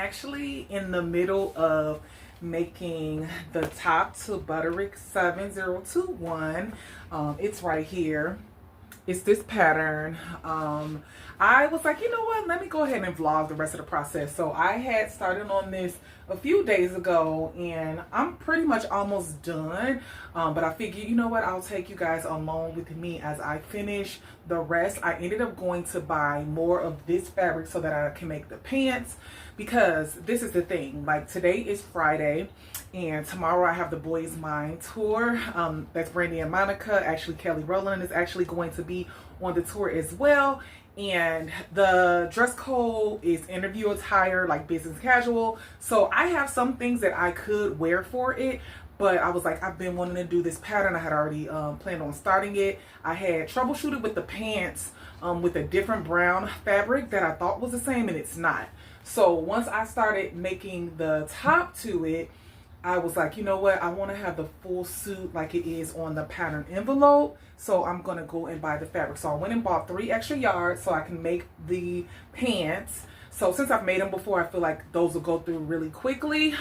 actually in the middle of making the top to Butterick 7021. It's right here. It's this pattern. I was like, you know what, let me go ahead and vlog the rest of the process. So I had started on this a few days ago and I'm pretty much almost done, but I figured, you know what, I'll take you guys along with me as I finish the rest. I ended up going to buy more of this fabric so that I can make the pants, because this is the thing, like today is Friday and tomorrow I have the Boys Mind tour. That's Brandy and Monica. Actually, Kelly Rowland is actually going to be on the tour as well. And the dress code is interview attire, like business casual. So I have some things that I could wear for it, but I was like, I've been wanting to do this pattern. I had already planned on starting it. I had troubleshooted with the pants with a different brown fabric that I thought was the same, and it's not. So once I started making the top to it, I was like, you know what, I want to have the full suit like it is on the pattern envelope. So I'm going to go and buy the fabric. So I went and bought 3 extra yards so I can make the pants. So since I've made them before, I feel like those will go through really quickly.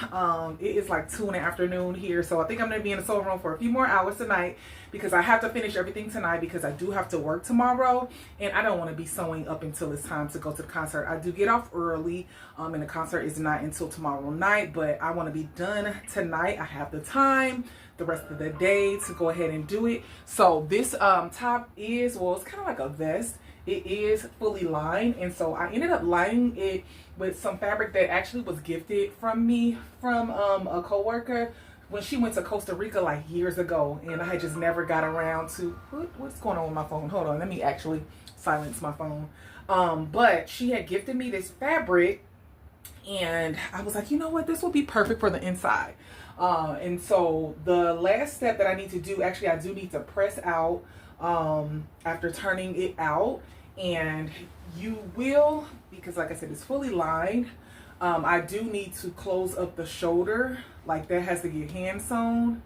It is like 2 in the afternoon here. So I think I'm going to be in the sewing room for a few more hours tonight, because I have to finish everything tonight because I do have to work tomorrow. And I don't want to be sewing up until it's time to go to the concert. I do get off early and the concert is not until tomorrow night, but I want to be done tonight. I have the time the rest of the day to go ahead and do it. So this top is, well, it's kind of like a vest. It is fully lined, and so I ended up lining it with some fabric that actually was gifted from me from a coworker when she went to Costa Rica like years ago, and I had just never got around to what's going on with my phone. Hold on, let me actually silence my phone. But she had gifted me this fabric, and I was like, you know what, this will be perfect for the inside. And so the last step that I need to do, actually I do need to press out after turning it out, and you will, because like I said, it's fully lined. I do need to close up the shoulder, like that has to get hand sewn.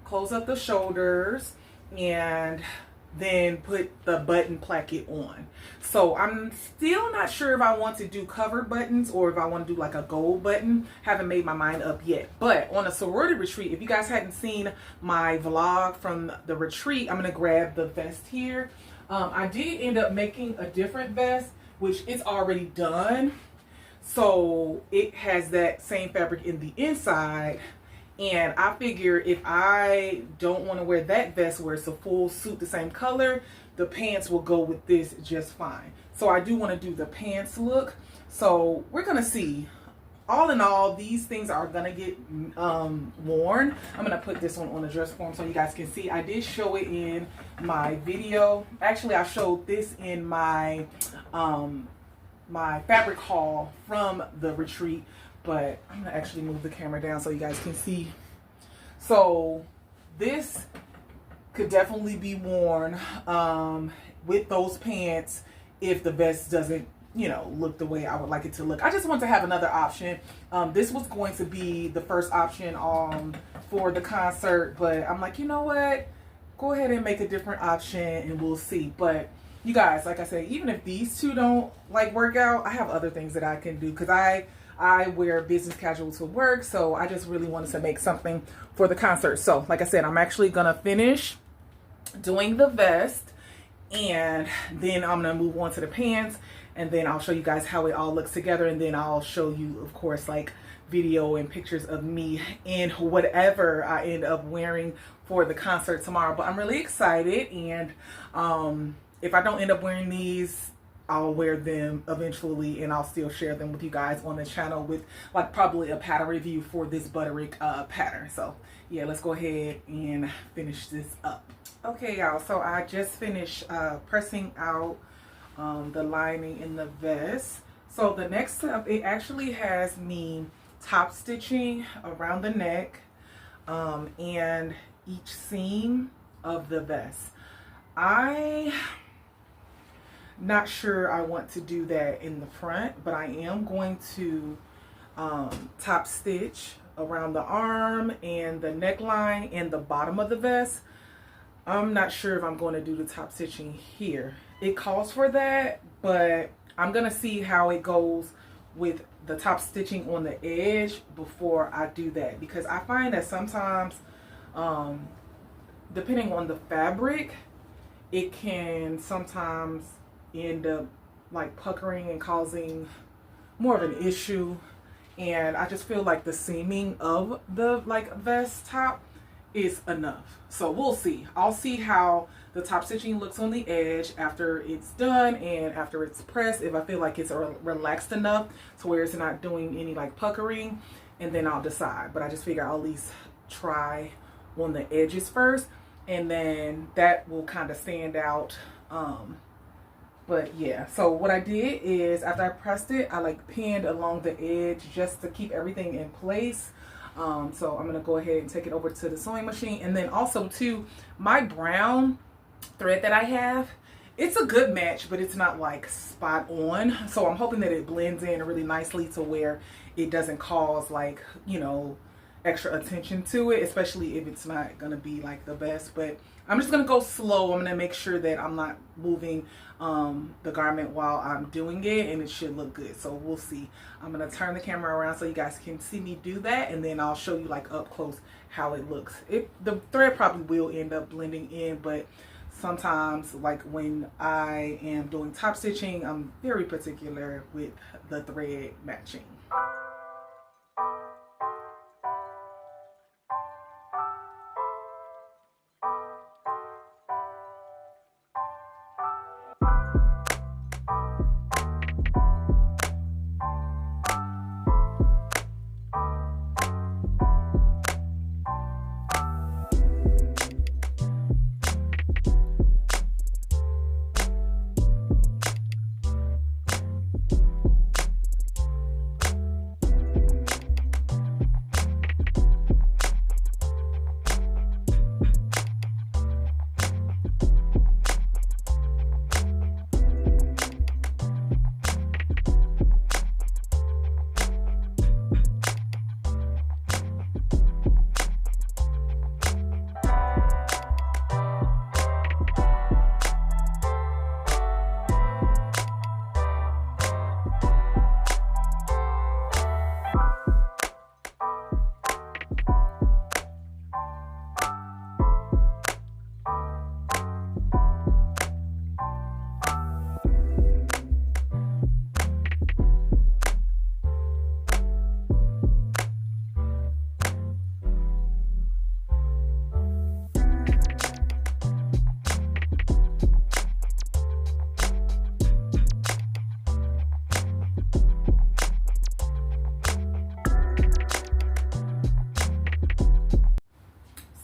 Close up the shoulders and then put the button placket on. So I'm still not sure if I want to do covered buttons or if I want to do like a gold button. Haven't made my mind up yet. But on a sorority retreat, if you guys hadn't seen my vlog from the retreat, I'm gonna grab the vest here. I did end up making a different vest, which is already done. So it has that same fabric in the inside. And I figure if I don't want to wear that vest where it's a full suit the same color, the pants will go with this just fine. So I do want to do the pants look. So we're going to see. All in all, these things are going to get worn. I'm going to put this one on the dress form so you guys can see. I did show it in my video. Actually, I showed this in my my fabric haul from the retreat. But I'm going to actually move the camera down so you guys can see. So this could definitely be worn with those pants if the vest doesn't, you know, look the way I would like it to look. I just want to have another option. This was going to be the first option for the concert, but I'm like, you know what? Go ahead and make a different option and we'll see. But you guys, like I said, even if these two don't like work out, I have other things that I can do, because I wear business casual to work, so I just really wanted to make something for the concert. So like I said, I'm actually gonna finish doing the vest and then I'm gonna move on to the pants, and then I'll show you guys how it all looks together, and then I'll show you, of course, like video and pictures of me in whatever I end up wearing for the concert tomorrow. But I'm really excited, and if I don't end up wearing these, I'll wear them eventually, and I'll still share them with you guys on the channel with like probably a pattern review for this Butterick pattern. So yeah, let's go ahead and finish this up. Okay, y'all, so I just finished pressing out the lining in the vest. So the next step, it actually has me top stitching around the neck and each seam of the vest. Not sure I want to do that in the front, but I am going to top stitch around the arm and the neckline and the bottom of the vest. I'm not sure if I'm going to do the top stitching here. It calls for that, but I'm going to see how it goes with the top stitching on the edge before I do that, because I find that sometimes depending on the fabric, it can sometimes end up like puckering and causing more of an issue. And I just feel like the seaming of the like vest top is enough. So we'll see. I'll see how the top stitching looks on the edge after it's done and after it's pressed, if I feel like it's relaxed enough to where it's not doing any like puckering, and then I'll decide. But I just figure I'll at least try on the edges first, and then that will kind of stand out. But yeah, so what I did is after I pressed it, I like pinned along the edge just to keep everything in place. So I'm gonna go ahead and take it over to the sewing machine. And then also too, my brown thread that I have, it's a good match, but it's not like spot on. So I'm hoping that it blends in really nicely to where it doesn't cause like, you know, extra attention to it, especially if it's not gonna be like the best. But I'm just gonna go slow. I'm gonna make sure that I'm not moving the garment while I'm doing it, and it should look good. So we'll see. I'm gonna turn the camera around so you guys can see me do that, and then I'll show you like up close how it looks. The thread probably will end up blending in, but sometimes like when I am doing top stitching, I'm very particular with the thread matching.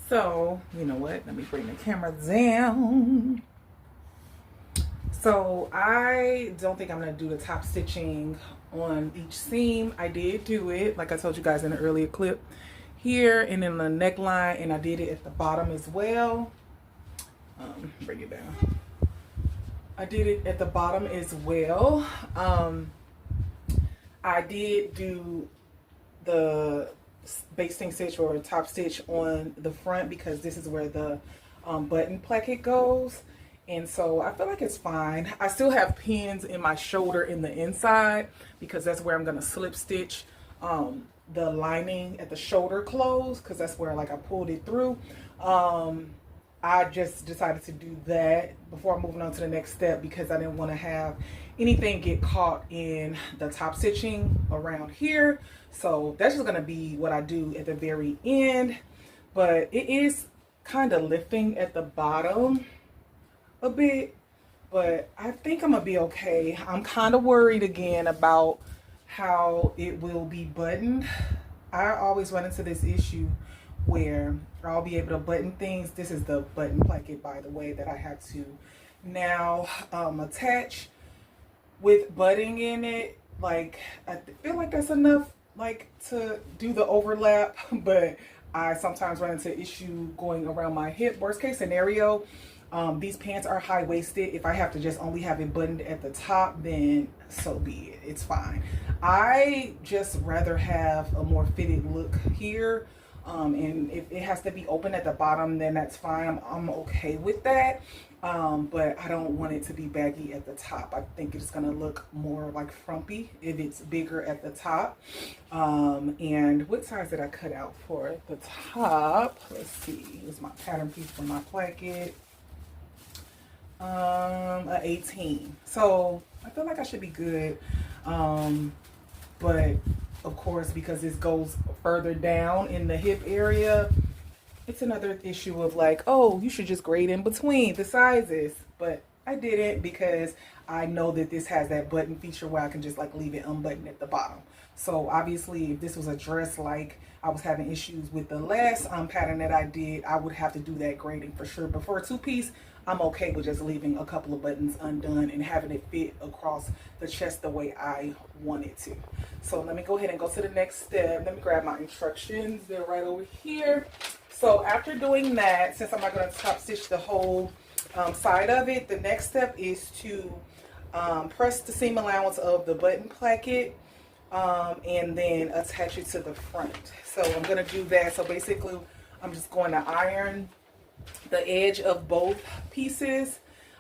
So, you know what? Let me bring the camera down. So, I don't think I'm going to do the top stitching on each seam. I did do it, like I told you guys in the earlier clip, here and in the neckline, and I did it at the bottom as well. Bring it down. I did it at the bottom as well. I did do the basting stitch or top stitch on the front because this is where the button placket goes, and so I feel like it's fine. I still have pins in my shoulder in the inside because that's where I'm going to slip stitch the lining at the shoulder close, because that's where like I pulled it through. I just decided to do that before moving on to the next step because I didn't want to have anything get caught in the top stitching around here. So that's just going to be what I do at the very end. But it is kind of lifting at the bottom a bit, but I think I'm going to be okay. I'm kind of worried again about how it will be buttoned. I always run into this issue where I'll be able to button things. This is the button placket, by the way, that I have to now attach with butting in it. Like, I feel like that's enough like to do the overlap, but I sometimes run into issue going around my hip. Worst case scenario, these pants are high-waisted. If I have to just only have it buttoned at the top, then so be it. It's fine. I just rather have a more fitted look here. And if it has to be open at the bottom, then that's fine. I'm okay with that. But I don't want it to be baggy at the top. I think it's gonna look more like frumpy if it's bigger at the top. And what size did I cut out for the top? Let's see, it's my pattern piece for my Placket. A 18. So I feel like I should be good. But of course, because this goes further down in the hip area, it's another issue of like, oh, you should just grade in between the sizes. But I didn't, because I know that this has that button feature where I can just like leave it unbuttoned at the bottom. So obviously, if this was a dress like I was having issues with the last pattern that I did, I would have to do that grading for sure. But for a two-piece, I'm okay with just leaving a couple of buttons undone and having it fit across the chest the way I want it to. So let me go ahead and go to the next step. Let me grab my instructions. They're right over here. So after doing that, since I'm not going to top stitch the whole side of it, the next step is to press the seam allowance of the button placket and then attach it to the front. So I'm going to do that. So basically, I'm just going to iron the edge of both pieces,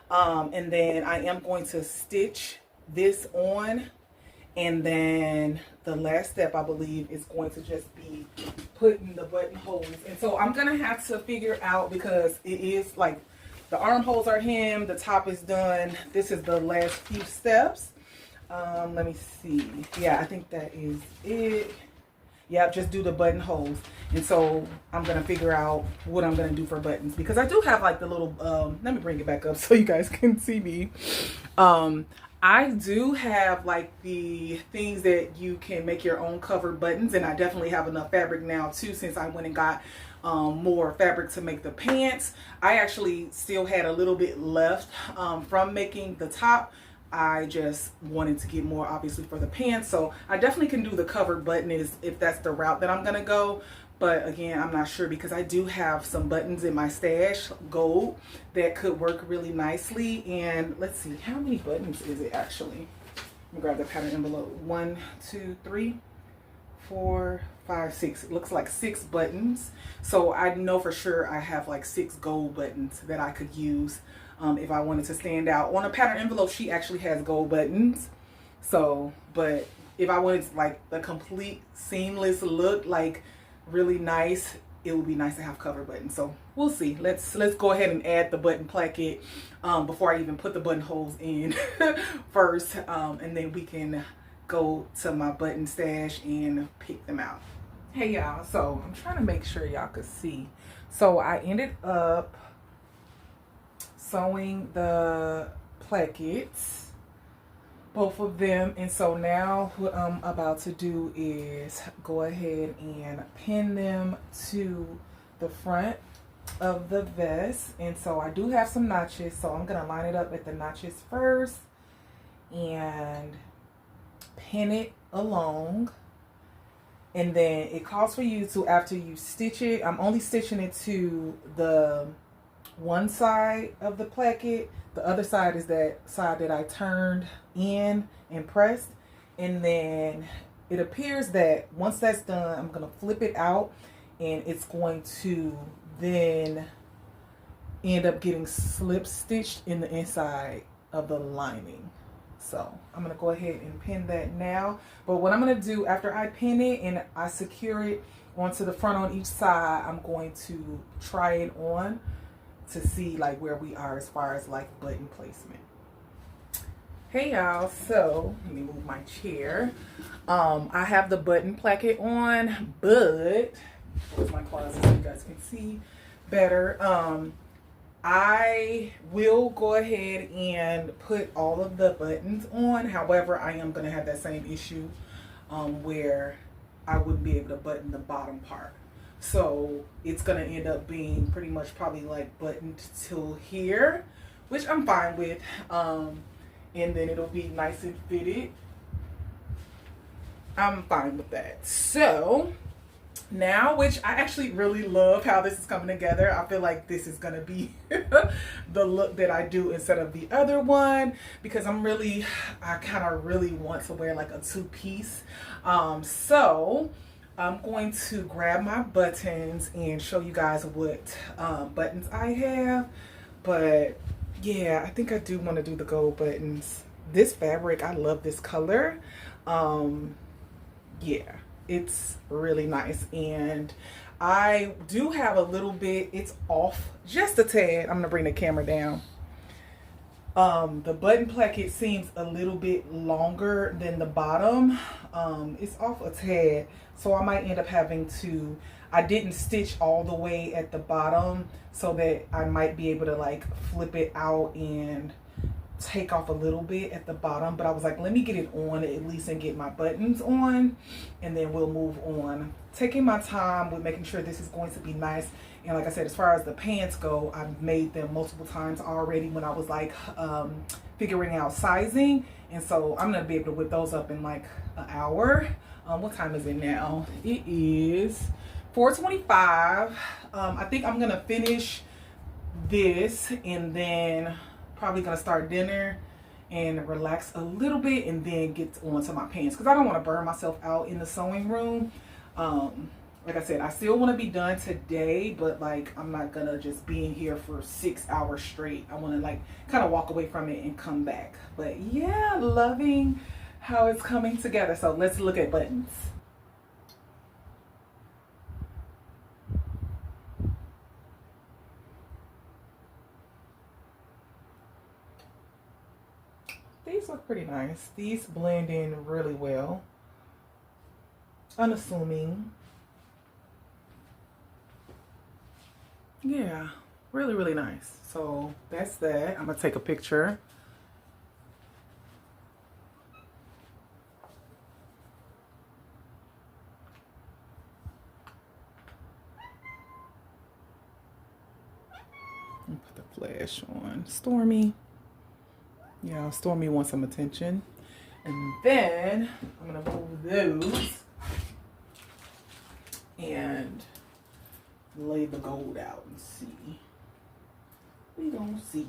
and then I am going to stitch this on, and then the last step I believe is going to just be putting the buttonholes. And so I'm gonna have to figure out, because it is like the armholes are hemmed, the top is done, this is the last few steps. Let me see. Yeah, I think that is it. Yep, just do the buttonholes. And so I'm going to figure out what I'm going to do for buttons, because I do have like the little, let me bring it back up so you guys can see me. I do have like the things that you can make your own covered buttons, and I definitely have enough fabric now too, since I went and got more fabric to make the pants. I actually still had a little bit left from making the top. I just wanted to get more obviously for the pants, so I definitely can do the covered button if that's the route that I'm gonna go. But again, I'm not sure, because I do have some buttons in my stash, gold, that could work really nicely. And let's see, how many buttons is it actually? Let me grab the pattern envelope. 1, 2, 3, 4, 5, 6. It looks like 6 buttons. So I know for sure I have like 6 gold buttons that I could use if I wanted to stand out. On a pattern envelope, she actually has gold buttons. So, but if I wanted like the complete seamless look, like really nice, it would be nice to have cover buttons. So we'll see. Let's go ahead and add the button placket before I even put the buttonholes in first, and then we can go to my button stash and pick them out. Hey y'all, so I'm trying to make sure y'all could see. So I ended up sewing the plackets, both of them, and so now what I'm about to do is go ahead and pin them to the front of the vest. And so I do have some notches, so I'm gonna line it up at the notches first and pin it along. And then it calls for you to, after you stitch it, I'm only stitching it to the one side of the placket. The other side is that side that I turned in and pressed. And then it appears that once that's done, I'm gonna flip it out, and it's going to then end up getting slip stitched in the inside of the lining. So I'm gonna go ahead and pin that now. But what I'm gonna do after I pin it and I secure it onto the front on each side, I'm going to try it on to see like where we are as far as like button placement. Hey y'all, so let me move my chair. I have the button placket on, but where's my closet so you guys can see better. I will go ahead and put all of the buttons on. However, I am gonna have that same issue where I wouldn't be able to button the bottom part. So it's gonna end up being pretty much probably like buttoned till here, which I'm fine with. And then it'll be nice and fitted. I'm fine with that. So now, which I actually really love how this is coming together. I feel like this is gonna be the look that I do instead of the other one, because I kind of really want to wear like a two-piece. So I'm going to grab my buttons and show you guys what buttons I have. But yeah, I think I do want to do the gold buttons. This fabric, I love this color. Yeah, it's really nice. And I do have a little bit, it's off just a tad. I'm gonna bring the camera down. The button placket seems a little bit longer than the bottom. It's off a tad, so I might end up having to, I didn't stitch all the way at the bottom, so that I might be able to like flip it out and take off a little bit at the bottom. But I was like, let me get it on at least and get my buttons on, and then we'll move on. Taking my time with making sure this is going to be nice. And like I said, as far as the pants go, I've made them multiple times already when I was like figuring out sizing. And so I'm gonna be able to whip those up in like an hour. What time is it now? It is 4:25. I think I'm gonna finish this and then probably gonna start dinner and relax a little bit and then get on to my pants, because I don't want to burn myself out in the sewing room. Like I said, I still want to be done today, but like I'm not gonna just be in here for 6 hours straight. I want to like kind of walk away from it and come back. But yeah, loving how it's coming together. So let's look at buttons. These look pretty nice. These blend in really well. Unassuming. Yeah, really, really nice. So that's that. I'm gonna take a picture. And put the flash on. Stormy. Yeah, Stormy wants some attention. And then I'm gonna move those and lay the gold out and see. We gonna see.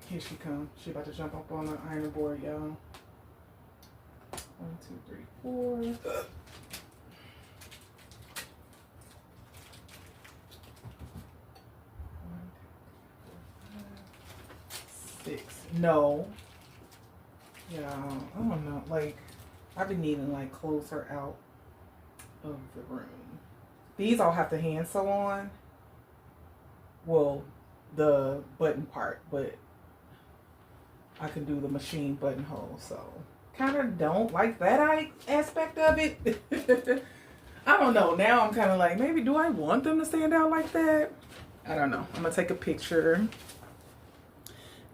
Here she comes. She about to jump up on the iron board, y'all. 1, 2, 3, 4. 1, 2, 4, 5, 6. No. Yeah, I don't know. Like, I've been needing to like close her out of the room. These I'll have to hand sew on. Well, the button part, but I can do the machine buttonhole, so kind of don't like that aspect of it. I don't know. Now I'm kind of like, maybe do I want them to stand out like that? I don't know. I'm gonna take a picture,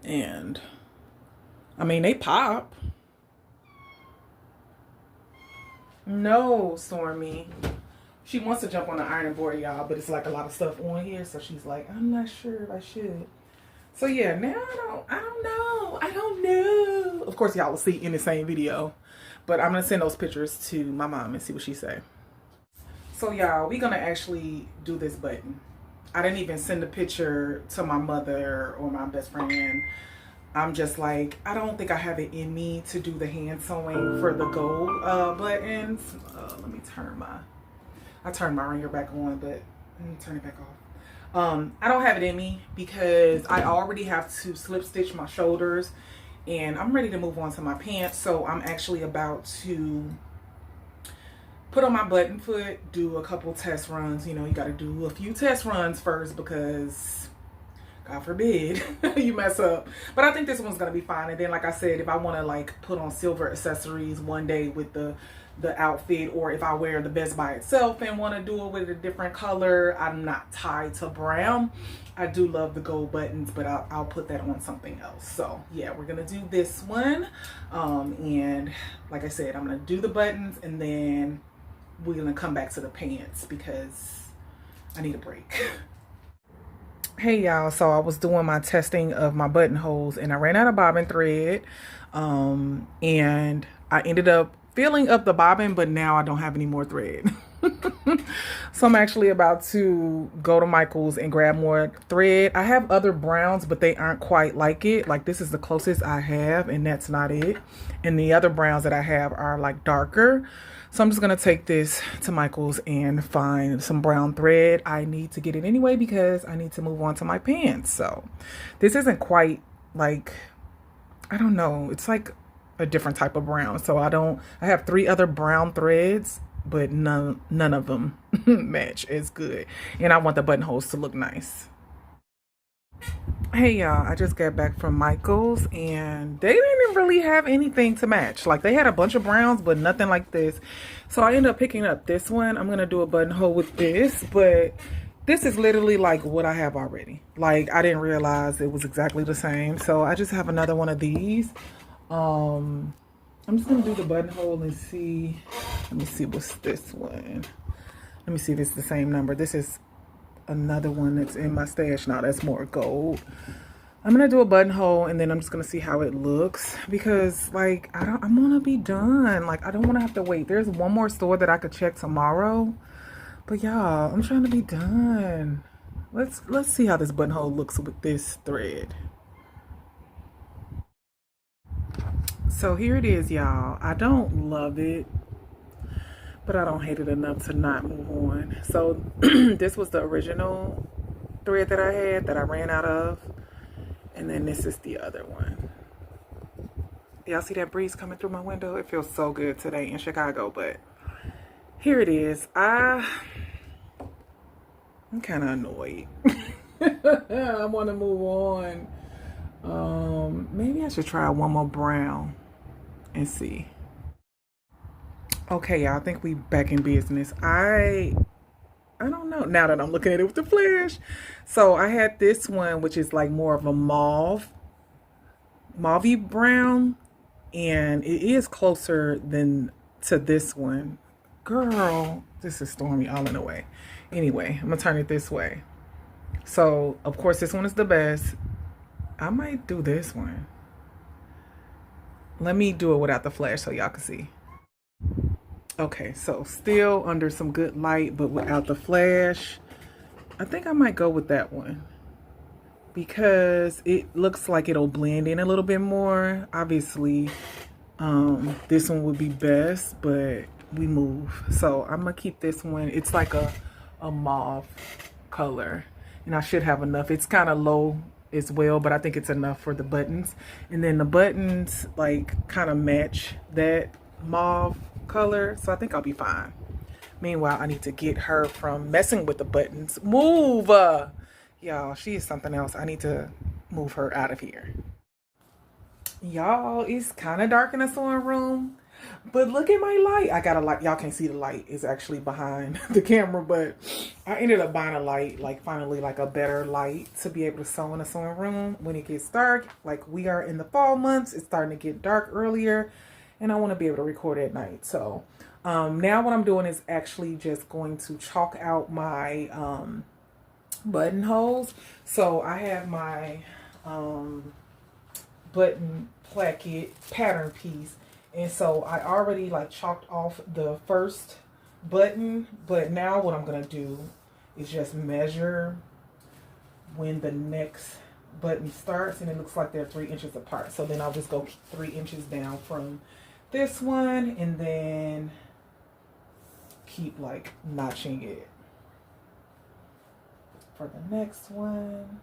and I mean they pop. No, Stormy. She wants to jump on the ironing board, y'all, but it's like a lot of stuff on here, so she's like, I'm not sure if I should. So yeah, now I don't know. Of course, y'all will see in the same video, but I'm gonna send those pictures to my mom and see what she say. So y'all, we gonna actually do this button. I didn't even send the picture to my mother or my best friend. I'm just like, I don't think I have it in me to do the hand sewing for the gold buttons. Let me turn I turned my ringer back on, but let me turn it back off. I don't have it in me because I already have to slip stitch my shoulders and I'm ready to move on to my pants. So I'm actually about to put on my button foot, do a couple test runs. You know, you got to do a few test runs first because God forbid you mess up. But I think this one's going to be fine. And then, like I said, if I want to like put on silver accessories one day with the outfit, or if I wear the vest by itself and want to do it with a different color, I'm not tied to brown. I do love the gold buttons, but I'll put that on something else. So yeah, we're gonna do this one, and like I said, I'm gonna do the buttons and then we're gonna come back to the pants because I need a break. Hey y'all, so I was doing my testing of my buttonholes and I ran out of bobbin thread, and I ended up filling up the bobbin, but now I don't have any more thread. So I'm actually about to go to Michael's and grab more thread. I have other browns, but they aren't quite like it. Like this is the closest I have, and that's not it. And the other browns that I have are like darker. So I'm just gonna take this to Michael's and find some brown thread. I need to get it anyway because I need to move on to my pants. So this isn't quite like, I don't know. It's like a different type of brown. So I have 3 other brown threads, but none of them match as good. And I want the buttonholes to look nice. Hey y'all, I just got back from Michael's and they didn't really have anything to match. Like they had a bunch of browns, but nothing like this. So I ended up picking up this one. I'm gonna do a buttonhole with this, but this is literally like what I have already. Like I didn't realize it was exactly the same. So I just have another one of these. I'm just gonna do the buttonhole and see. Let me see what's this one. Let me see if it's the same number. This is another one that's in my stash now. That's more gold. I'm gonna do a buttonhole and then I'm just gonna see how it looks because like I'm gonna be done. Like I don't want to have to wait. There's one more store that I could check tomorrow, but y'all, I'm trying to be done. Let's see how this buttonhole looks with this thread. So here it is, y'all. I don't love it, but I don't hate it enough to not move on. So this was the original thread that I had that I ran out of. And then this is the other one. Y'all see that breeze coming through my window? It feels so good today in Chicago, but here it is. I'm kind of annoyed. I want to move on. Maybe I should try one more brown and see. Okay, y'all, I think we back in business. I don't know now that I'm looking at it with the flash. So I had this one, which is like more of a mauvey brown, and it is closer than to this one. Girl, this is stormy all in the way. Anyway, I'm gonna turn it this way. So of course this one is the best. I might do this one. Let me do it without the flash so y'all can see. Okay, so still under some good light, but without the flash. I think I might go with that one because it looks like it'll blend in a little bit more. Obviously, this one would be best, but we move. So I'm gonna keep this one. It's like a mauve color, and I should have enough. It's kind of low as well, but I think it's enough for the buttons. And then the buttons like kind of match that mauve color, so I think I'll be fine. Meanwhile, I need to get her from messing with the buttons. Move! Y'all, she is something else. I need to move her out of here. Y'all, it's kind of dark in the sewing room, but look at my light. I got a light. Y'all can't see the light. It's actually behind the camera, but I ended up buying a light, like finally like a better light to be able to sew in the sewing room when it gets dark. Like we are in the fall months. It's starting to get dark earlier, and I want to be able to record at night. So now what I'm doing is actually just going to chalk out my buttonholes. So I have my button placket pattern piece, and so I already like chalked off the first button, but now what I'm gonna do is just measure when the next button starts, and it looks like they're 3 inches apart. So then I'll just go 3 inches down from this one and then keep like notching it for the next one.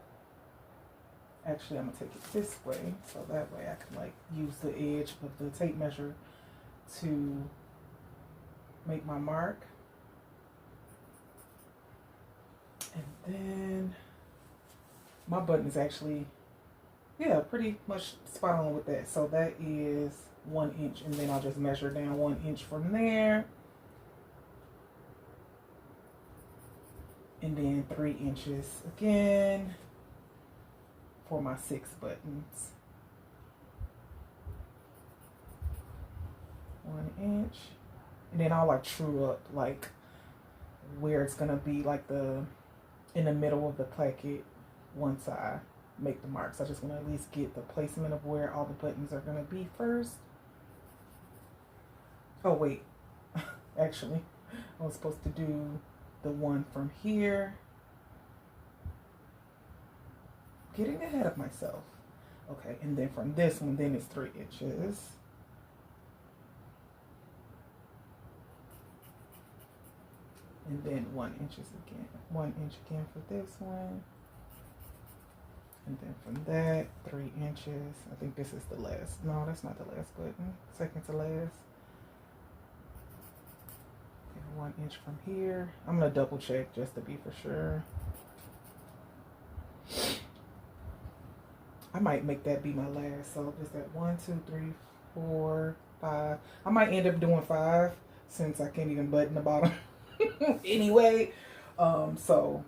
Actually, I'm gonna take it this way so that way I can like use the edge of the tape measure to make my mark. And then my button is actually, yeah, pretty much spot on with that. So that is 1 inch, and then I'll just measure down 1 inch from there. And then 3 inches again for my 6 buttons. 1 inch. And then I'll like true up like where it's gonna be like in the middle of the placket once I make the marks. I just want to at least get the placement of where all the buttons are gonna be first. Oh wait, actually I was supposed to do the one from here. Getting ahead of myself. Okay, and then from this one, then it's 3 inches. And then 1 inch again. 1 inch again for this one. And then from that, 3 inches. I think this is the last. No, that's not the last button. Second to last. And 1 inch from here. I'm gonna double check just to be for sure. I might make that be my last. So is that 1, 2, 3, 4, 5. I might end up doing 5 since I can't even button the bottom anyway. So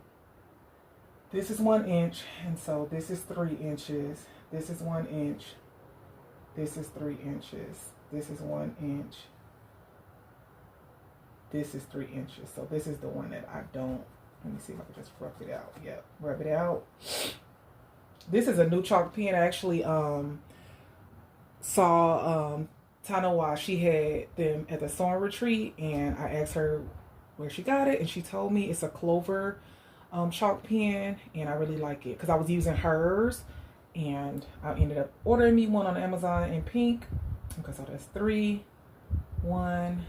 this is 1 inch, and so this is 3 inches. This is 1 inch. This is 3 inches. This is 1 inch. This is 3 inches. So this is the one that I don't. Let me see if I can just rub it out. Yep, rub it out. This is a new chalk pen. I actually saw Tana while she had them at the sewing retreat, and I asked her where she got it, and she told me it's a Clover chalk pen, and I really like it because I was using hers, and I ended up ordering me one on Amazon in pink. Okay, so that's 3, 1,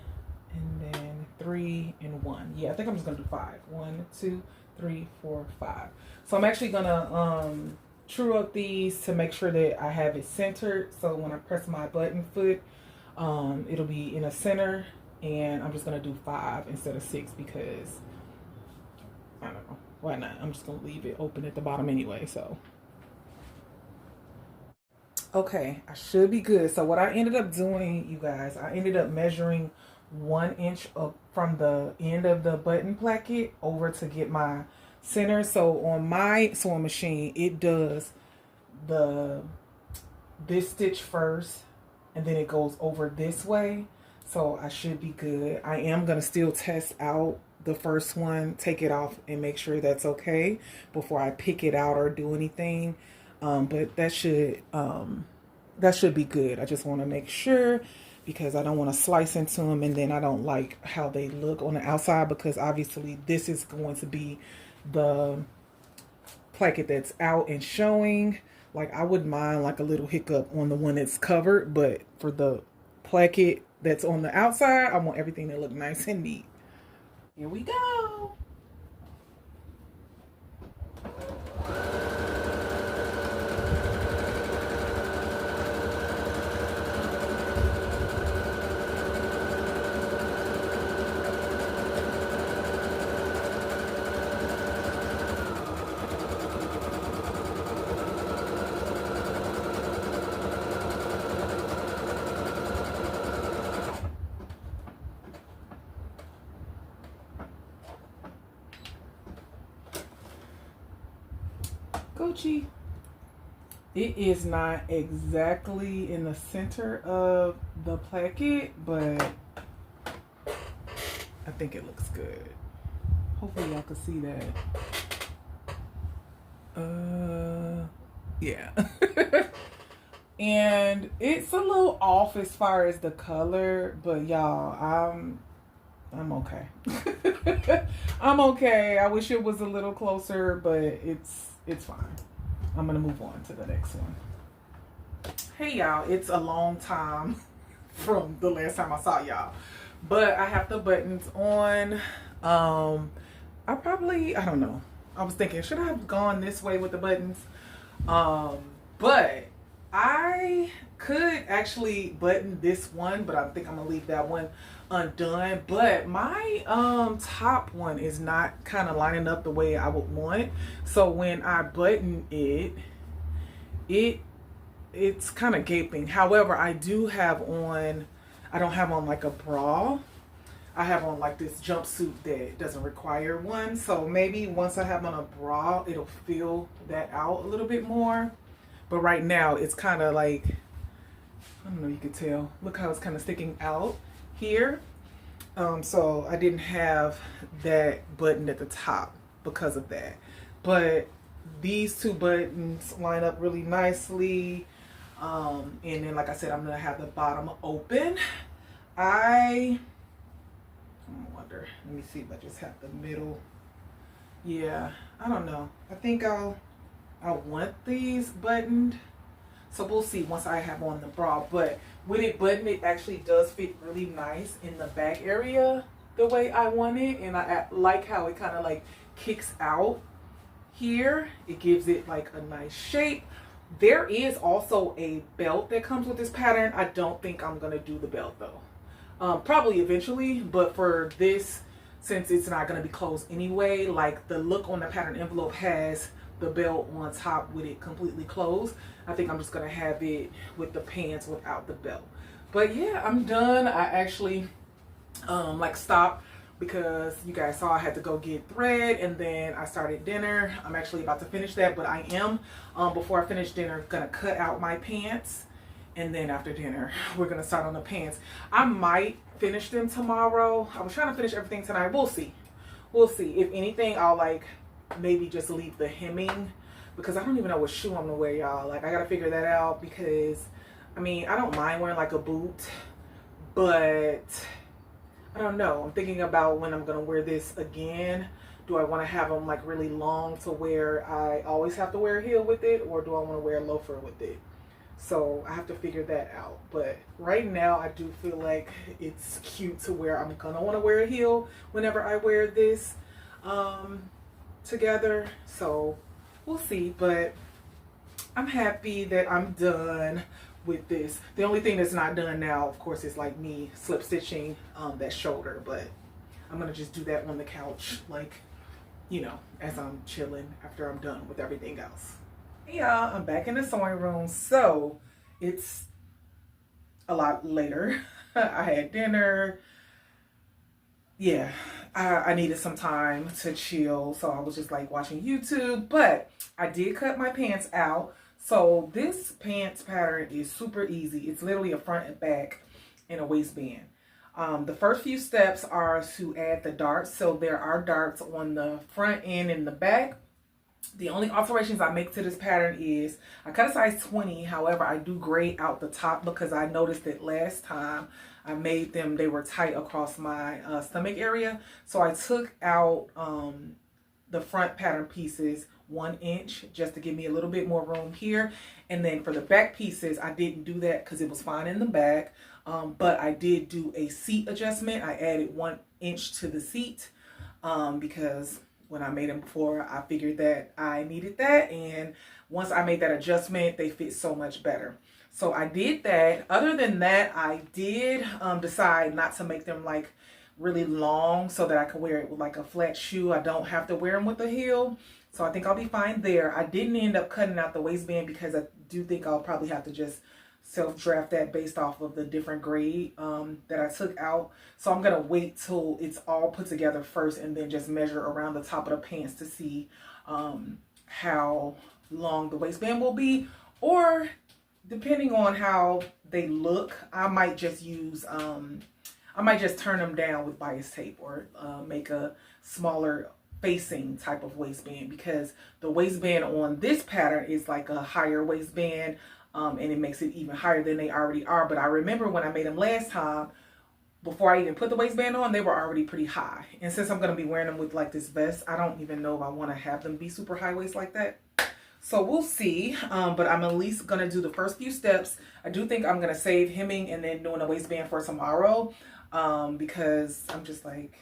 and then 3 and 1. Yeah, I think I'm just gonna do 5. 1, 2, 3, 4, 5. So I'm actually gonna true up these to make sure that I have it centered, so when I press my button foot, it'll be in a center. And I'm just gonna do 5 instead of 6 because I don't know, why not? I'm just gonna leave it open at the bottom anyway. So okay, I should be good. So what I ended up doing, you guys, I ended up measuring 1 inch up from the end of the button placket over to get my center. So on my sewing machine, it does this stitch first, and then it goes over this way. So I should be good. I am going to still test out the first one, take it off and make sure that's okay before I pick it out or do anything. But that should be good. I just want to make sure because I don't want to slice into them and then I don't like how they look on the outside, because obviously this is going to be the placket that's out and showing. Like I wouldn't mind like a little hiccup on the one that's covered, but for the placket that's on the outside, I want everything to look nice and neat. Here we go. Gucci. It is not exactly in the center of the placket, but I think it looks good. Hopefully y'all can see that. Yeah. And it's a little off as far as the color, but y'all, I'm okay. I'm okay. I wish it was a little closer, but it's fine. I'm gonna move on to the next one. Hey y'all, it's a long time from the last time I saw y'all, but I have the buttons on. I don't know. I was thinking, should I have gone this way with the buttons? But I could actually button this one, but I think I'm gonna leave that one undone. But my top one is not kind of lining up the way I would want. So when I button it's kind of gaping. However, I don't have on like a bra. I have on like this jumpsuit that doesn't require one. So maybe once I have on a bra, it'll fill that out a little bit more. But right now it's kind of like, I don't know, you could tell. Look how it's kind of sticking out here. So I didn't have that button at the top because of that. But these two buttons line up really nicely. And then, like I said, I'm gonna have the bottom open. I'm I wonder. Let me see if I just have the middle. Yeah, I don't know. I think I want these buttoned. So we'll see once I have on the bra. But with it buttoned, it actually does fit really nice in the back area the way I want it. And I like how it kind of like kicks out here. It gives it like a nice shape. There is also a belt that comes with this pattern. I don't think I'm going to do the belt though. Probably eventually, but for this, since it's not going to be closed anyway, like the look on the pattern envelope has the belt on top with it completely closed. I think I'm just going to have it with the pants without the belt. But yeah, I'm done. I actually like stopped because you guys saw I had to go get thread, and then I started dinner. I'm actually about to finish that, but I am before I finish dinner gonna cut out my pants, and then after dinner we're gonna start on the pants. I might finish them tomorrow. I was trying to finish everything tonight. We'll see. If anything, I'll like maybe just leave the hemming, because I don't even know what shoe I'm gonna wear, y'all. Like I gotta figure that out, because I mean, I don't mind wearing like a boot, but I don't know. I'm thinking about when I'm going to wear this again. Do I want to have them like really long to where I always have to wear a heel with it, or do I want to wear a loafer with it? So I have to figure that out. But right now I do feel like it's cute to where I'm going to want to wear a heel whenever I wear this together. So we'll see. But I'm happy that I'm done with this. The only thing that's not done now, of course, is like me slip stitching that shoulder, but I'm gonna just do that on the couch, like, you know, as I'm chilling after I'm done with everything else. Hey y'all, I'm back in the sewing room. So it's a lot later. I had dinner. Yeah, I needed some time to chill, so I was just like watching YouTube, but I did cut my pants out. So this pants pattern is super easy. It's literally a front and back and a waistband. The first few steps are to add the darts. So there are darts on the front end and the back. The only alterations I make to this pattern is I cut a size 20. However, I do grade out the top because I noticed that last time I made them, they were tight across my stomach area. So I took out the front pattern pieces 1 inch just to give me a little bit more room here, and then for the back pieces I didn't do that because it was fine in the back, but I did do a seat adjustment. I added 1 inch to the seat because when I made them before, I figured that I needed that, and once I made that adjustment, they fit so much better. So I did that. Other than that, I did decide not to make them like really long so that I can wear it with like a flat shoe. I don't have to wear them with a heel, so I think I'll be fine there. I didn't end up cutting out the waistband because I do think I'll probably have to just self-draft that based off of the different grade that I took out. So I'm gonna wait till it's all put together first and then just measure around the top of the pants to see how long the waistband will be, or depending on how they look, I might just use I might just turn them down with bias tape, or make a smaller facing type of waistband, because the waistband on this pattern is like a higher waistband, and it makes it even higher than they already are. But I remember when I made them last time, before I even put the waistband on, they were already pretty high. And since I'm going to be wearing them with like this vest, I don't even know if I want to have them be super high waist like that. So we'll see, but I'm at least going to do the first few steps. I do think I'm going to save hemming and then doing a waistband for tomorrow, because I'm just like,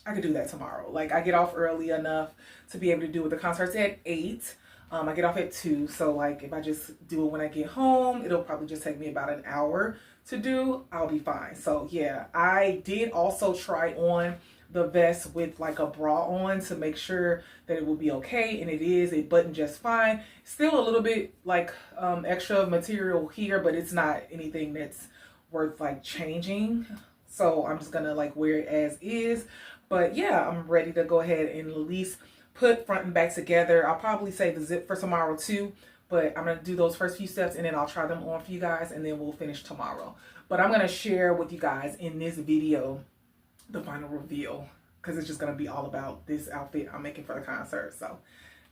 I could do that tomorrow. Like, I get off early enough to be able to do it. The concert's at 8. I get off at 2. So like, if I just do it when I get home, it'll probably just take me about an hour to do. I'll be fine. So yeah, I did also try on the vest with like a bra on to make sure that it will be okay, and it is. It buttoned just fine. Still a little bit like extra material here, but it's not anything that's worth like changing. So I'm just gonna like wear it as is. But yeah, I'm ready to go ahead and at least put front and back together. I'll probably save the zip for tomorrow too, but I'm gonna do those first few steps and then I'll try them on for you guys, and then we'll finish tomorrow. But I'm gonna share with you guys in this video the final reveal, because it's just gonna be all about this outfit I'm making for the concert. So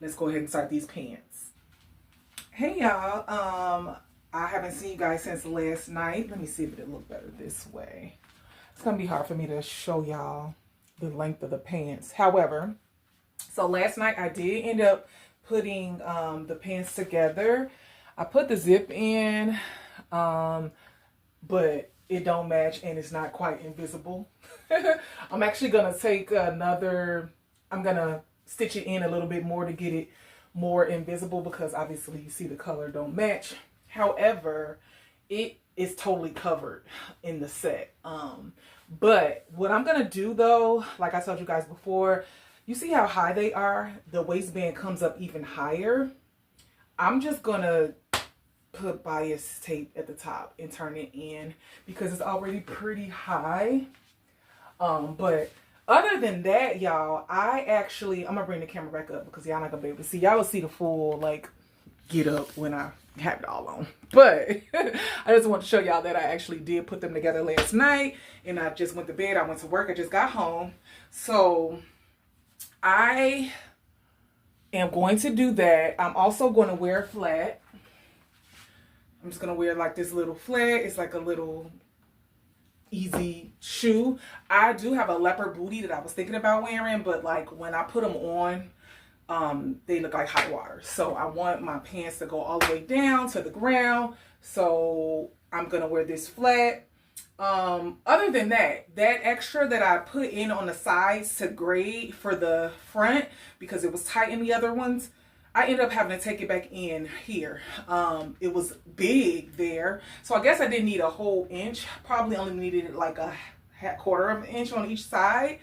let's go ahead and start these pants. Hey y'all, I haven't seen you guys since last night. Let me see if it'll look better this way. It's gonna be hard for me to show y'all the length of the pants. However, so last night I did end up putting the pants together. I put the zip in, but it don't match and it's not quite invisible. I'm actually gonna take another, I'm gonna stitch it in a little bit more to get it more invisible, because obviously you see the color don't match. However, it is totally covered in the set. But what I'm gonna do though, like I told you guys before, you see how high they are? The waistband comes up even higher. I'm just gonna put bias tape at the top and turn it in because it's already pretty high. But other than that, y'all, I'm gonna bring the camera back up because y'all not gonna be able to see. Y'all will see the full like get up when I have it all on. But I just want to show y'all that I actually did put them together last night, and I just went to bed. I went to work. I just got home. So I am going to do that. I'm also going to wear a flat. I'm just going to wear like this little flat. It's like a little easy shoe. I do have a leopard booty that I was thinking about wearing, but like when I put them on, they look like hot water. So I want my pants to go all the way down to the ground. So I'm going to wear this flat. Other than that, that extra that I put in on the sides to grade for the front, because it was tight in the other ones, I ended up having to take it back in here. It was big there. So I guess I didn't need a whole inch. Probably only needed like a quarter of an inch on each side.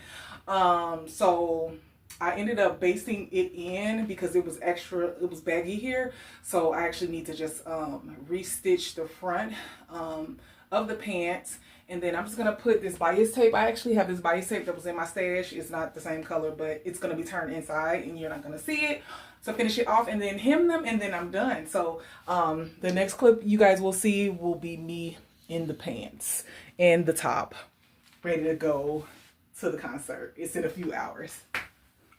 So I ended up basting it in because it was extra, it was baggy here. So I actually need to just restitch the front of the pants. And then I'm just going to put this bias tape. I actually have this bias tape that was in my stash. It's not the same color, but it's going to be turned inside and you're not going to see it. So finish it off and then hem them and then I'm done. So the next clip you guys will see will be me in the pants and the top, ready to go to the concert. It's in a few hours.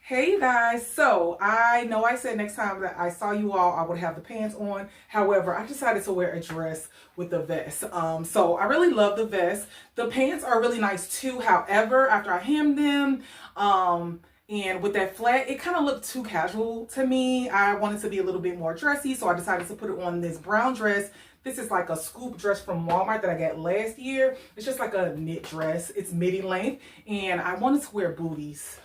Hey you guys, so I know I said next time that I saw you all I would have the pants on. However, I decided to wear a dress with the vest. So I really love the vest. The pants are really nice too. However, after I hemmed them, and with that flat, it kind of looked too casual to me. I wanted to be a little bit more dressy, so I decided to put it on this brown dress. This is like a scoop dress from Walmart that I got last year. It's just like a knit dress. It's midi length, and I wanted to wear booties.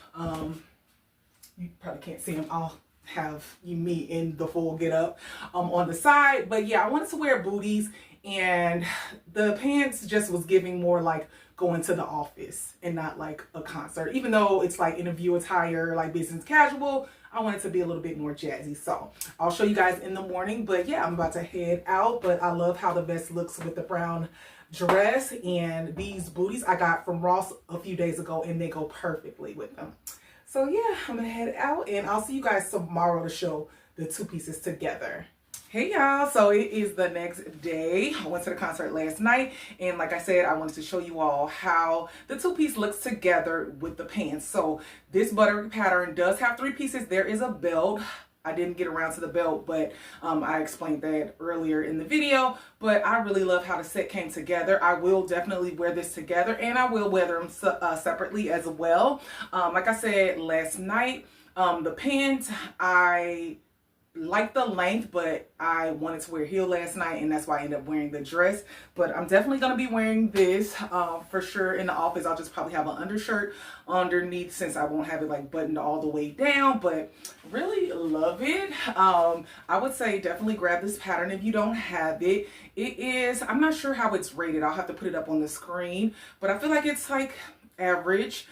You probably can't see them. I'll have me in the full get up on the side. But yeah, I wanted to wear booties, and the pants just was giving more like going to the office and not like a concert. Even though it's like interview attire, like business casual, I want it to be a little bit more jazzy. So I'll show you guys in the morning. But yeah, I'm about to head out. But I love how the vest looks with the brown dress, and these booties I got from Ross a few days ago, and they go perfectly with them. So yeah, I'm gonna head out and I'll see you guys tomorrow to show the two pieces together. Hey y'all, so it is the next day. I went to the concert last night, and like I said, I wanted to show you all how the two-piece looks together with the pants. So this buttery pattern does have three pieces. There is a belt. I didn't get around to the belt, but I explained that earlier in the video. But I really love how the set came together. I will definitely wear this together, and I will wear them separately as well. Like I said last night, the pants, I like the length, but I wanted to wear heel last night, and that's why I ended up wearing the dress. But I'm definitely going to be wearing this for sure in the office. I'll just probably have an undershirt underneath since I won't have it like buttoned all the way down, but really love it. I would say definitely grab this pattern if you don't have it. It is, I'm not sure how it's rated. I'll have to put it up on the screen, but I feel like it's like average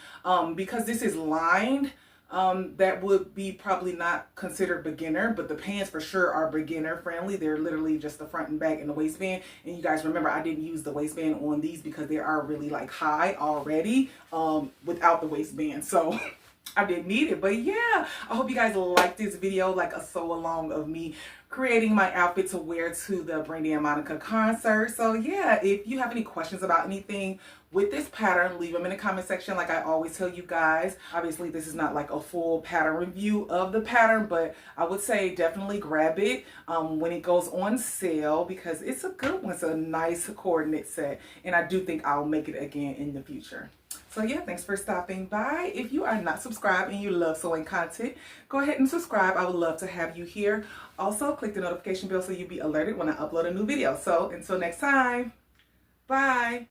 because this is lined. That would be probably not considered beginner, but the pants for sure are beginner friendly. They're literally just the front and back and the waistband. And you guys remember I didn't use the waistband on these because they are really like high already without the waistband. So I didn't need it. But yeah, I hope you guys like this video, like a sew along of me creating my outfit to wear to the Brandy and Monica concert. So yeah, if you have any questions about anything with this pattern, leave them in the comment section like I always tell you guys. Obviously, this is not like a full pattern review of the pattern, but I would say definitely grab it when it goes on sale because it's a good one. It's a nice coordinate set, and I do think I'll make it again in the future. So yeah, thanks for stopping by. If you are not subscribed and you love sewing content, go ahead and subscribe. I would love to have you here. Also, click the notification bell so you'll be alerted when I upload a new video. So until next time, bye.